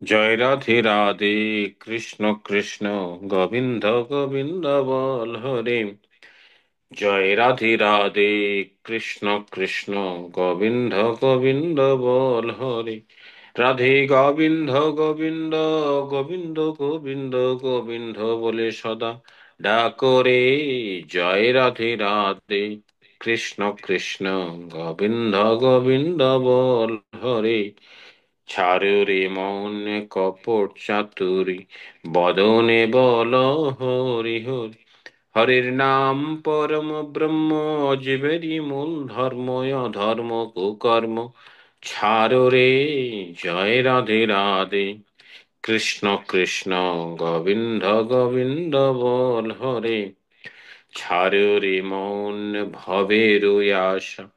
জয় রাধে রাধে, কৃষ্ণ কৃষ্ণ গোবিন্দ গোবিন্দ বল হরে। জয় রাধে রাধে, কৃষ্ণ কৃষ্ণ গোবিন্দ গোবিন্দ বল হরে। রাধে গোবিন্দ গোবিন্দ গোবিন্দ গোবিন্দ গোবিন্দ বলে সদা ডাকরে। জয় রাধে রাধে, কৃষ্ণ কৃষ্ণ গোবিন্দ গোবিন্দ বল হরে। ছাড়ো রে মন কপট চাতুরি, বদনে বল হরি হরি। হরির নাম পরম ব্রহ্ম, জীবেরই মূল ধর্ম, অধর্ম কুকর্ম ছাড়ো রে। জয় রাধে রাধে, কৃষ্ণ কৃষ্ণ গোবিন্দ গোবিন্দ বল হরে। ছাড়ো রে মন ভবের আশা,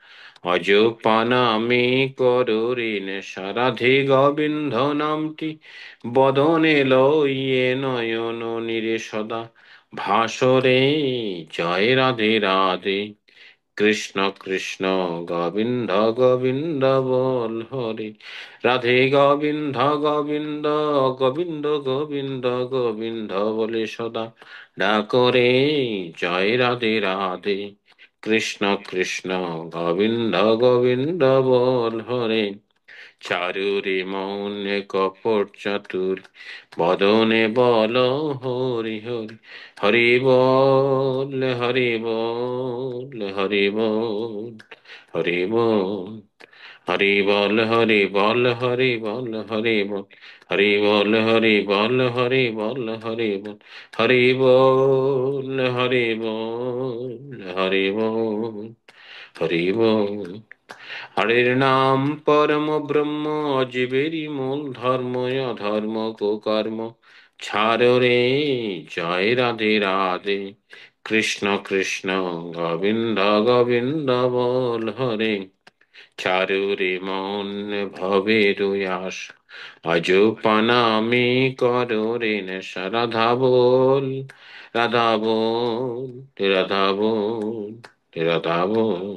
অজপানা আমি করো রে নেশা। রাধে গোবিন্দ নামটি বদনে লইয়ে নয়ন নিরে সদা ভাসরে। জয় রাধে রাধে, কৃষ্ণ কৃষ্ণ গোবিন্দ গোবিন্দ বল হরে। রাধে গোবিন্দ গোবিন্দ গোবিন্দ গোবিন্দ গোবিন্দ বলে সদা ডাকরে। জয় রাধে রাধে, কৃষ্ণ কৃষ্ণ গোবিন্দ গোবিন্দ বল হরে। চারুরে মৌন কপট চাতুর, বদনে বল হরি হরি। হরি বল হরি বল হরি বল হরি বল। হরি বল হরি বল হরি বল হরি বল। হরি বল হরি বল হরি বল হরি বল। হরি বল হরি বল হরি বল হরি বল। হরির নাম পরম ব্রহ্ম, জীবেরই মূল ধর্ম, অধর্ম কুকর্ম ছাড়ো রে। জয় রাধে রাধে, কৃষ্ণ কৃষ্ণ গোবিন্দ গোবিন্দ বল হরে। চারু রে মন ভবের আশ, অজপানা আমি করো রে নেশা। রাধা বল রাধা বল রাধা বল রাধা বল।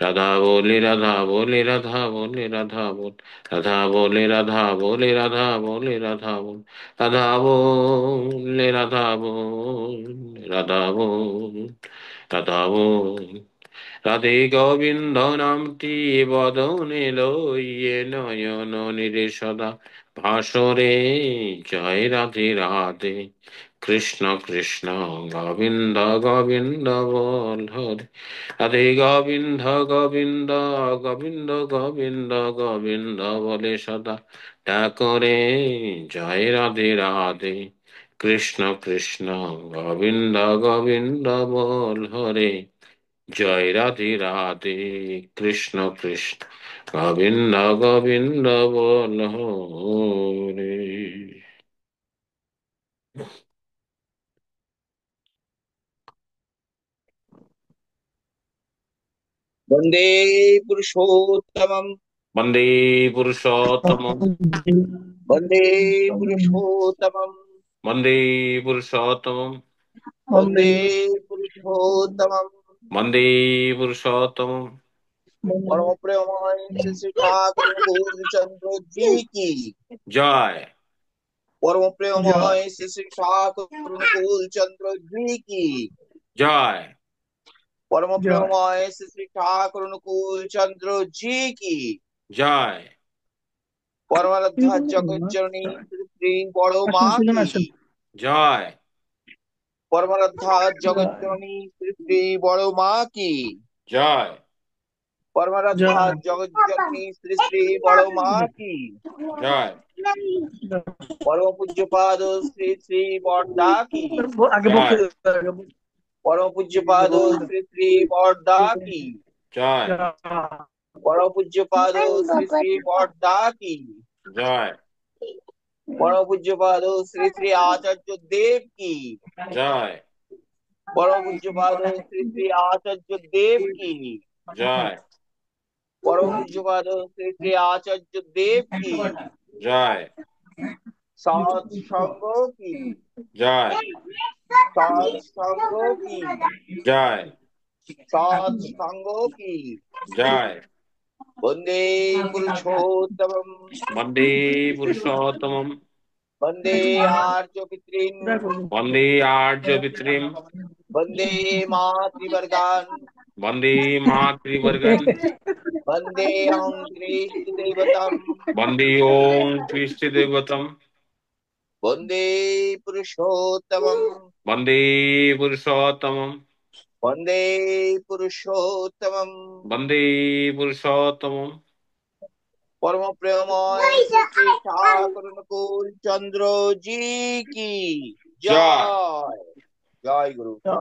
রাধা বলে রাধা বলে রাধা বলে রাধা বল। রাধা বলে রাধা বলে রাধা বলে রাধা বল। রাধা বলে রাধা বল রাধা বল রাধা বল। রাধে গোবিন্দ নামটি বদনে লইয়ে নয়ন নিরে সদা ভাসরে। জয় রাধে রাধে, কৃষ্ণ কৃষ্ণ গোবিন্দ গোবিন্দ বল হরে। রাধে গোবিন্দ গোবিন্দ গোবিন্দ গোবিন্দ গোবিন্দ বলে সদা ডাকরে। জয় রাধে রাধে, কৃষ্ণ কৃষ্ণ গোবিন্দ গোবিন্দ বল হরে। জয় রাধে রাধে, কৃষ্ণ কৃষ্ণ গোবিন্দ গোবিন্দ বল হরে। वन्दे पुरुषोत्तमम्। বন্দে পুরুষোত্তমম। वन्दे पुरुषोत्तमम्। বন্দে পুরুষোত্তমম। वन्दे पुरुषोत्तमम्। বন্দে পুরুষোত্তমম। परम प्रेममय श्री श्री ठाकुर गौरचंद्र जी की। জয় परम प्रेममय श्री श्री ठाकुर गौरचंद्र जी की। জয় परम प्रेममय श्री श्री ठाकुर गौरचंद्र जी की। জয় परमाराध्या जगत जननी श्री श्री बड़ो माँ की। জয় परमाराध्या जगत जननी श्री श्री बड़ो माँ की। জয় परमाराध्या जगत जननी श्री श्री बड़ो माँ की। জয় परम पूज्य पाद श्री श्री बड़दा की। জয় परम पूज्य पाद श्री श्री बड़दा की। জয় परम पूज्य पाद श्री श्री बड़दा की। জয় परम पूज्य पाद श्री श्री आचार्य देव की। জয় परम पूज्य पाद श्री श्री आचार्य देव की। জয় परम पूज्य पाद श्री श्री आचार्य देव की। জয় सात संगों की। জয় सात संगों की। জয় सात संगों की। জয় वन्दे पुरुषोत्तमम् वन्दे पुरुषोत्तमं वन्दे आर्यपितॄन् वन्दे आर्यपितॄन् वन्दे मातृवर्गान् वन्दे मातृवर्गन् वन्दे अङ्कृष्टदेवताम् वन्दे ॐ कृष्णदेवतं वन्दे पुरुषोत्तमम् वन्दे पुरुषोत्तमं वन्दे पुरुषोत्तमम् वन्दे पुरुषोत्तमं परम प्रेममय श्री श्री ठाकुर अनुकूल चंद्र जी की জয় जय। जय गुरु। जय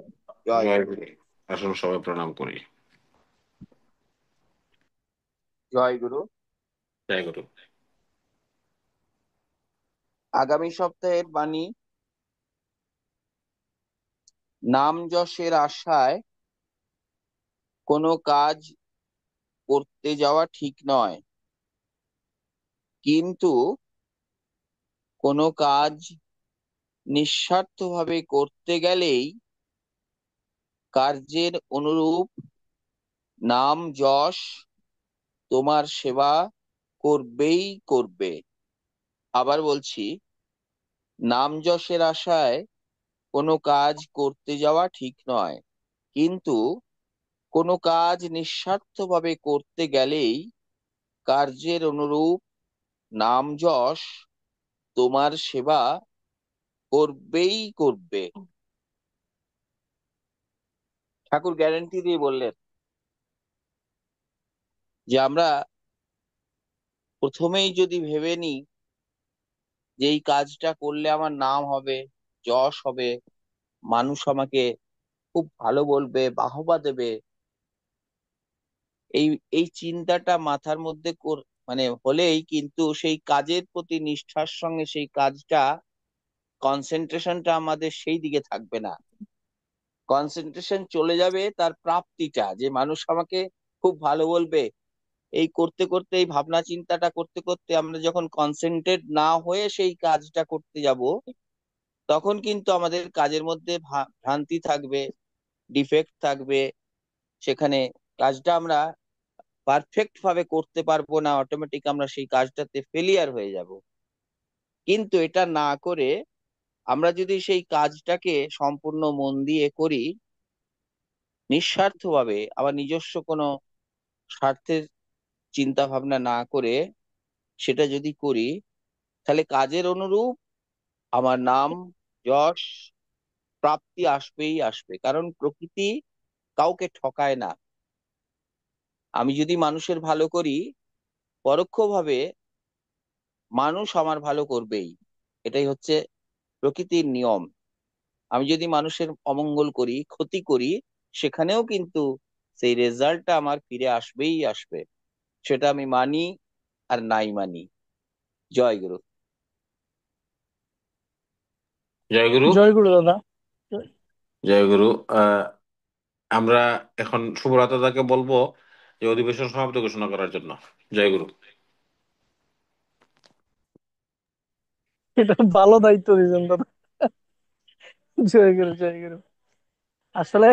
জয় गुरु। গুরু। আসুন সবাই প্রণাম করি। জয় গুরু। জয় গুরু। আগামী সপ্তাহের বাণী, নাম যশের আশায় কোনো কাজ করতে যাওয়া ঠিক নয়, কিন্তু কোনো কাজ নিঃস্বার্থভাবে করতে গেলেই কার্যের অনুরূপ নাম যশ তোমার সেবা করবেই করবে। আবার বলছি, নাম যশের আশায় কোনো কাজ করতে যাওয়া ঠিক নয়, কিন্তু কোনো কাজ নিঃস্বার্থভাবে করতে গেলেই কার্যের অনুরূপ নাম যশ তোমার সেবা করবেই করবে। ঠাকুর গ্যারান্টি দিয়ে বললেন যে আমরা প্রথমেই যদি ভেবে নিই যে এই কাজটা করলে আমার নাম হবে, যশ হবে, মানুষ আমাকে খুব ভালো বলবে, বাহবা দেবে, এই এই চিন্তাটা মাথার মধ্যে মানে হলেই কিন্তু সেই কাজের প্রতি নিষ্ঠার সঙ্গে সেই কাজটা, কনসেন্ট্রেশনটা আমাদের সেই দিকে থাকবে না। কনসেন্ট্রেশন চলে যাবে তার প্রাপ্তিটা, যে মানুষ আমাকে খুব ভালো বলবে, এই করতে করতে, এই ভাবনা চিন্তাটা করতে করতে আমরা যখন কনসেন্ট্রেট না হয়ে সেই কাজটা করতে যাব, তখন কিন্তু আমাদের কাজের মধ্যে ভ্রান্তি থাকবে, ডিফেক্ট থাকবে, সেখানে কাজটা আমরা পারফেক্ট ভাবে করতে পারবো না, অটোমেটিক আমরা সেই কাজটাতে ফেলিয়ার হয়ে যাব। কিন্তু এটা না করে আমরা যদি সেই কাজটাকে সম্পূর্ণ মন দিয়ে করি, নিঃস্বার্থভাবে, আবার নিজস্ব কোনো স্বার্থের চিন্তা ভাবনা না করে সেটা যদি করি, তাহলে কাজের অনুরূপ আমার নাম যশ প্রাপ্তি আসবেই আসবে। কারণ প্রকৃতি কাউকে ঠকায় না। আমি যদি মানুষের ভালো করি, পরোক্ষভাবে মানুষ আমার ভালো করবেই। এটাই হচ্ছে প্রকৃতির নিয়ম। আমি যদি মানুষের অমঙ্গল করি, ক্ষতি করি, সেখানেও কিন্তু সেই রেজাল্টটা আমার ফিরে আসবেই আসবে, সেটা আমি মানি আর নাই মানি। জয় গুরু। জয় গুরু। জয় গুরু দাদা। জয় গুরু। আহ আমরা এখন সুব্রত দাকে বলবো যে অধিবেশন সমাপ্ত ঘোষণা করার জন্য। জয় গুরু। এটা ভালো দায়িত্ব দিয়েছেন দাদা। জয় গুরু, জয় গুরু। আসলে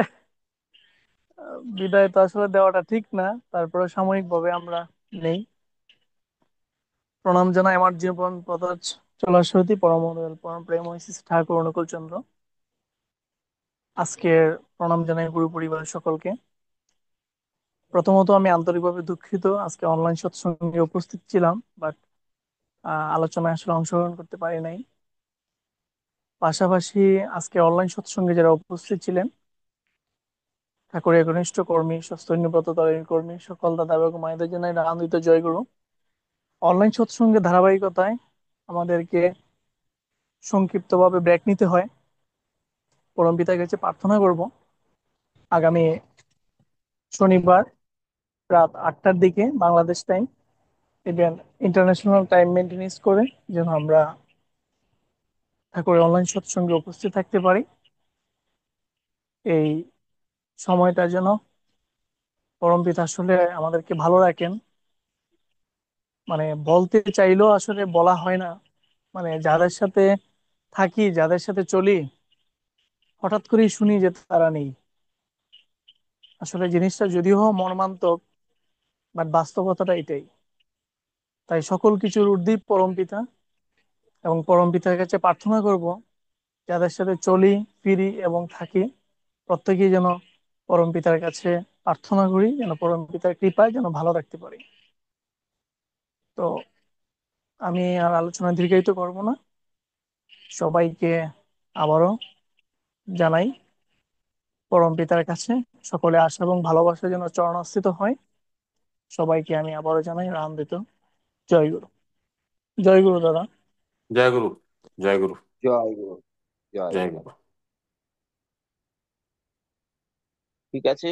বিদায় তো আসলে দেওয়াটা ঠিক না, তারপরে সাময়িক ভাবে আমরা নেই। প্রণাম জানাই আমার জীবন পথ চলার সহিত পরম দয়াল পরম প্রেম ঠাকুর অনুকূল চন্দ্র। আজকের প্রণাম জানাই গুরু পরিবারের সকলকে। প্রথমত আমি আন্তরিকভাবে দুঃখিত, আজকে অনলাইন সৎসঙ্গে উপস্থিত ছিলাম, বাট আলোচনায় আসলে অংশগ্রহণ করতে পারি নাই। পাশাপাশি আজকে অনলাইন সৎসঙ্গে যারা উপস্থিত ছিলেন, ঠাকুরের ঘনিষ্ঠ কর্মী, স্বস্তিন্যব্রত তারিণী কর্মী সকল দাদা এবং মায়েদের জন্য আনন্দিত জয়গুরু। অনলাইন সৎসঙ্গের ধারাবাহিকতায় আমাদেরকে সংক্ষিপ্তভাবে ব্রেক নিতে হয়। পরম পিতার কাছে প্রার্থনা করব আগামী শনিবার রাত 8টার দিকে Bangladesh time, even international time maintenance করে যেন আমরা ঠাকুরের অনলাইন সৎসঙ্গে উপস্থিত থাকতে পারি। এই সময়টা যেন পরম পিতা আসলে আমাদেরকে ভালো রাখেন। মানে বলতে চাইলেও আসলে বলা হয় না, মানে যাদের সাথে থাকি, যাদের সাথে চলি, হঠাৎ করেই শুনি যে তারা নেই। আসলে জিনিসটা যদিও মর্মান্তক, বাট বাস্তবতাটা এটাই। তাই সকল কিছুর ঊর্ধ্বে পরমপিতা, এবং পরমপিতার কাছে প্রার্থনা করব যাদের সাথে চলি, ফিরি এবং থাকি, প্রত্যেকেই যেন পরমপিতার কাছে প্রার্থনা করি যেন পরমপিতার কৃপায় যেন ভালো রাখতে পারি। তো আমি আর আলোচনা দীর্ঘায়িত করব না। সবাইকে আবারও জানাই পরমপিতার কাছে সকলে আশা এবং ভালোবাসা যেন চরণাস্থিত হয়। সবাইকে আমি আবারও জানাই রামদৃত জয় গুরু। জয় গুরু দাদা। জয় গুরু। জয় গুরু। জয় গুরু। জয় জয় গুরু। গুরু। ঠিক আছে।